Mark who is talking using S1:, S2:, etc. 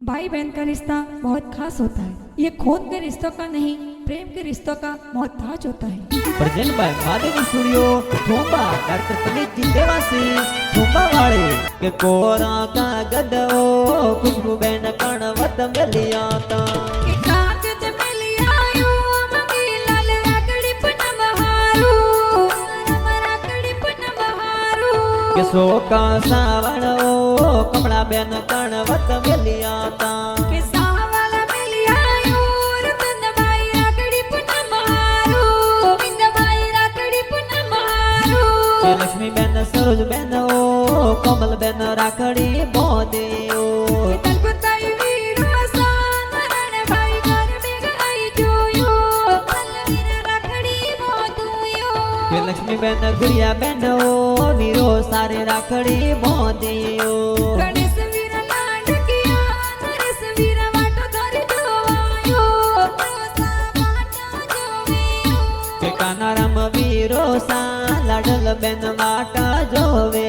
S1: भाई बहन का रिश्ता बहुत खास होता है। ये खून के रिश्तों का नहीं, प्रेम के रिश्तों का मोहताज होता है।
S2: Present by Mahadev studio Thomba doctor Pandit ji Devasi Thomba वाले के कोरा का गदो खुशबू बहन कणवत मिलियाता के सोका सावणो कपड़ा बहन कणवत मिलियाता लक्ष्मी बहन सरोज बहन कमल बहन राखड़ी बोदे लक्ष्मी बहन गुड़िया बहन वीरो सारे राखड़ी बोदे कानाराम वीरो सा लाडल बेन माटा जोवे